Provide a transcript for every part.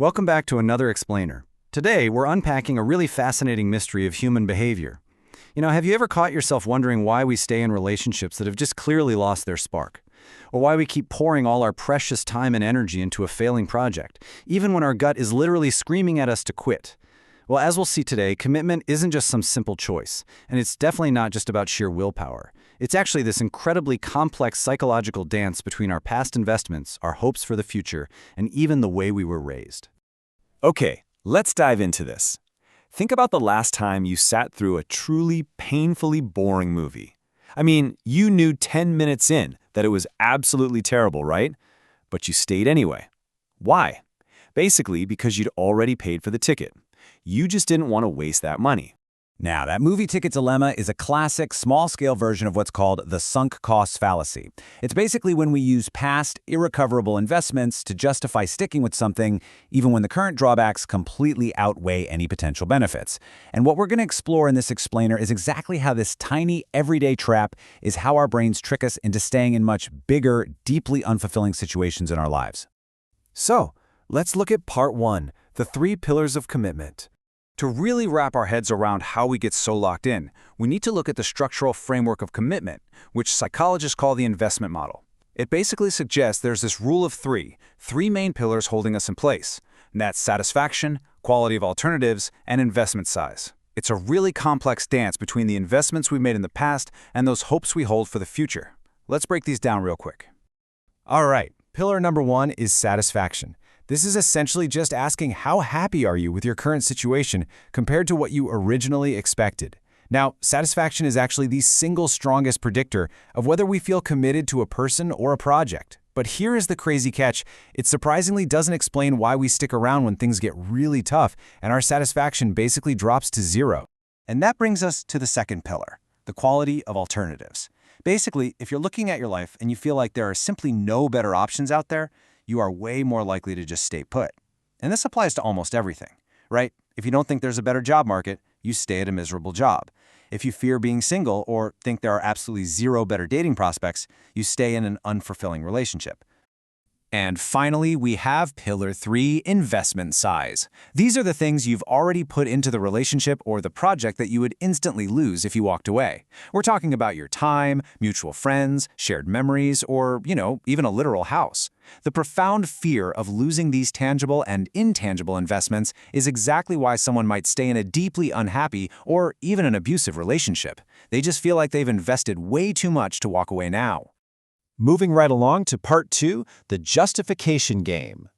Welcome back to another explainer. Today, we're unpacking a really fascinating mystery of human behavior. Have you ever caught yourself wondering why we stay in relationships that have just clearly lost their spark? Or why we keep pouring all our precious time and energy into a failing project, even when our gut is literally screaming at us to quit? Well, as we'll see today, commitment isn't just some simple choice, and it's definitely not just about sheer willpower. It's actually this incredibly complex psychological dance between our past investments, our hopes for the future, and even the way we were raised. Okay, let's dive into this. Think about the last time you sat through a truly painfully boring movie. I mean, you knew 10 minutes in that it was absolutely terrible, right? But you stayed anyway. Why? Basically because you'd already paid for the ticket. You just didn't want to waste that money. Now, that movie ticket dilemma is a classic, small-scale version of what's called the sunk cost fallacy. It's basically when we use past, irrecoverable investments to justify sticking with something, even when the current drawbacks completely outweigh any potential benefits. And what we're going to explore in this explainer is exactly how this tiny, everyday trap is how our brains trick us into staying in much bigger, deeply unfulfilling situations in our lives. So, let's look at part 1, the 3 pillars of commitment. To really wrap our heads around how we get so locked in, we need to look at the structural framework of commitment, which psychologists call the investment model. It basically suggests there's this rule of three main pillars holding us in place, and that's satisfaction, quality of alternatives, and investment size. It's a really complex dance between the investments we made in the past and those hopes we hold for the future. Let's break these down real quick. All right, pillar number 1 is satisfaction. This is essentially just asking how happy are you with your current situation compared to what you originally expected. Now, satisfaction is actually the single strongest predictor of whether we feel committed to a person or a project. But here is the crazy catch. It surprisingly doesn't explain why we stick around when things get really tough and our satisfaction basically drops to 0. And that brings us to the second pillar, the quality of alternatives. Basically, if you're looking at your life and you feel like there are simply no better options out there, you are way more likely to just stay put. And this applies to almost everything, right? If you don't think there's a better job market, you stay at a miserable job. If you fear being single or think there are absolutely 0 better dating prospects, you stay in an unfulfilling relationship. And finally, we have pillar 3, investment size. These are the things you've already put into the relationship or the project that you would instantly lose if you walked away. We're talking about your time, mutual friends, shared memories, or, even a literal house. The profound fear of losing these tangible and intangible investments is exactly why someone might stay in a deeply unhappy or even an abusive relationship. They just feel like they've invested way too much to walk away now. Moving right along to part 2, the justification game.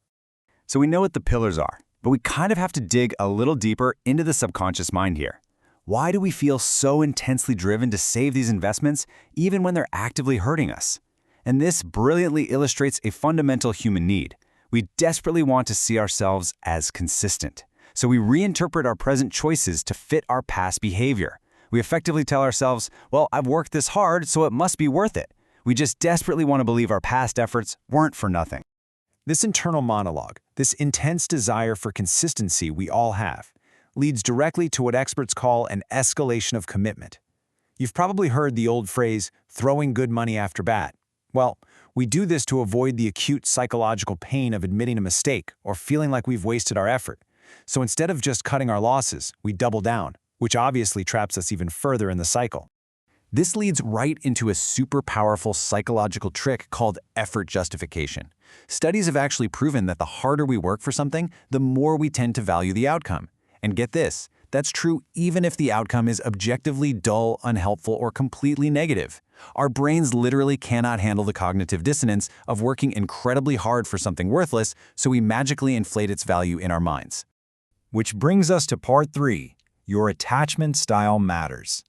So we know what the pillars are, but we kind of have to dig a little deeper into the subconscious mind here. Why do we feel so intensely driven to save these investments, even when they're actively hurting us? And this brilliantly illustrates a fundamental human need. We desperately want to see ourselves as consistent. So we reinterpret our present choices to fit our past behavior. We effectively tell ourselves, well, I've worked this hard, so it must be worth it. We just desperately want to believe our past efforts weren't for nothing. This internal monologue, this intense desire for consistency we all have, leads directly to what experts call an escalation of commitment. You've probably heard the old phrase, throwing good money after bad. Well, we do this to avoid the acute psychological pain of admitting a mistake or feeling like we've wasted our effort. So instead of just cutting our losses, we double down, which obviously traps us even further in the cycle. This leads right into a super powerful psychological trick called effort justification. Studies have actually proven that the harder we work for something, the more we tend to value the outcome. And get this, that's true even if the outcome is objectively dull, unhelpful, or completely negative. Our brains literally cannot handle the cognitive dissonance of working incredibly hard for something worthless, so we magically inflate its value in our minds. Which brings us to part 3, your attachment style matters.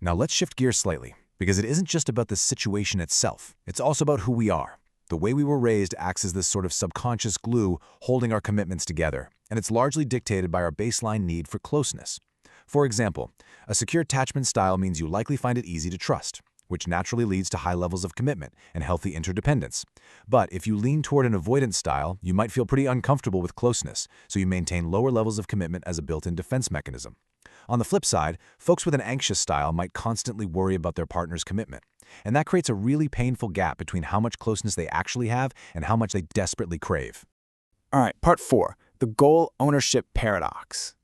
Now let's shift gears slightly, because it isn't just about the situation itself. It's also about who we are. The way we were raised acts as this sort of subconscious glue holding our commitments together, and it's largely dictated by our baseline need for closeness. For example, a secure attachment style means you likely find it easy to trust, which naturally leads to high levels of commitment and healthy interdependence. But if you lean toward an avoidance style, you might feel pretty uncomfortable with closeness, so you maintain lower levels of commitment as a built-in defense mechanism. On the flip side, folks with an anxious style might constantly worry about their partner's commitment. And that creates a really painful gap between how much closeness they actually have and how much they desperately crave. All right, part 4, the goal ownership paradox.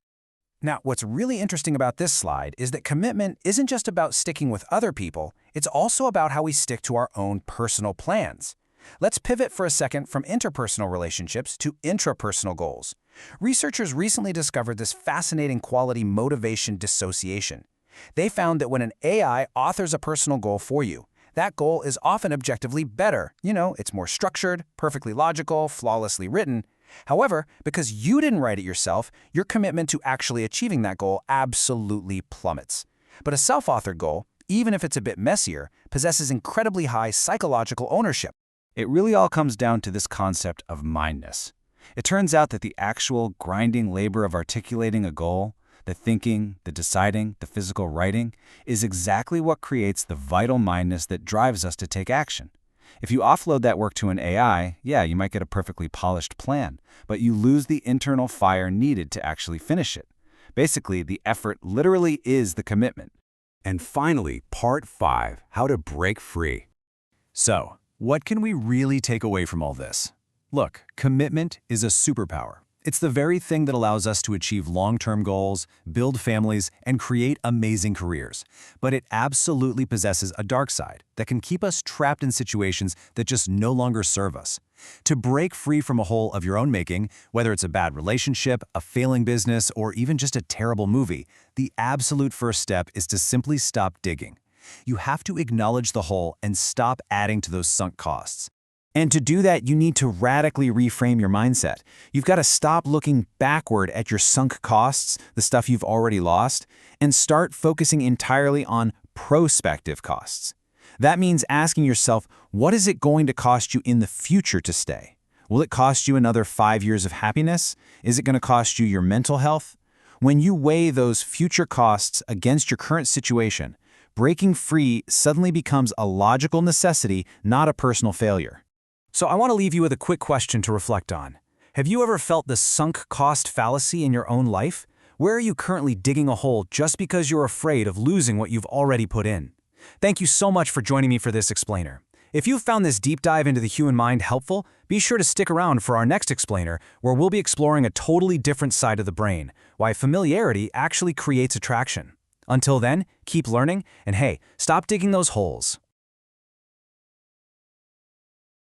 Now, what's really interesting about this slide is that commitment isn't just about sticking with other people, it's also about how we stick to our own personal plans. Let's pivot for a second from interpersonal relationships to intrapersonal goals. Researchers recently discovered this fascinating quality: motivation dissociation. They found that when an AI authors a personal goal for you, that goal is often objectively better. It's more structured, perfectly logical, flawlessly written. However, because you didn't write it yourself, your commitment to actually achieving that goal absolutely plummets. But a self-authored goal, even if it's a bit messier, possesses incredibly high psychological ownership. It really all comes down to this concept of mindness. It turns out that the actual grinding labor of articulating a goal, the thinking, the deciding, the physical writing, is exactly what creates the vital mindness that drives us to take action. If you offload that work to an AI, yeah, you might get a perfectly polished plan, but you lose the internal fire needed to actually finish it. Basically, the effort literally is the commitment. And finally, part 5, how to break free. So, what can we really take away from all this? Look, commitment is a superpower. It's the very thing that allows us to achieve long-term goals, build families, and create amazing careers. But it absolutely possesses a dark side that can keep us trapped in situations that just no longer serve us. To break free from a hole of your own making, whether it's a bad relationship, a failing business, or even just a terrible movie, the absolute first step is to simply stop digging. You have to acknowledge the hole and stop adding to those sunk costs. And to do that, you need to radically reframe your mindset. You've got to stop looking backward at your sunk costs, the stuff you've already lost, and start focusing entirely on prospective costs. That means asking yourself, what is it going to cost you in the future to stay? Will it cost you another 5 years of happiness? Is it going to cost you your mental health? When you weigh those future costs against your current situation, breaking free suddenly becomes a logical necessity, not a personal failure. So I want to leave you with a quick question to reflect on. Have you ever felt the sunk cost fallacy in your own life? Where are you currently digging a hole just because you're afraid of losing what you've already put in? Thank you so much for joining me for this explainer. If you found this deep dive into the human mind helpful, be sure to stick around for our next explainer, where we'll be exploring a totally different side of the brain, why familiarity actually creates attraction. Until then, keep learning, and hey, stop digging those holes.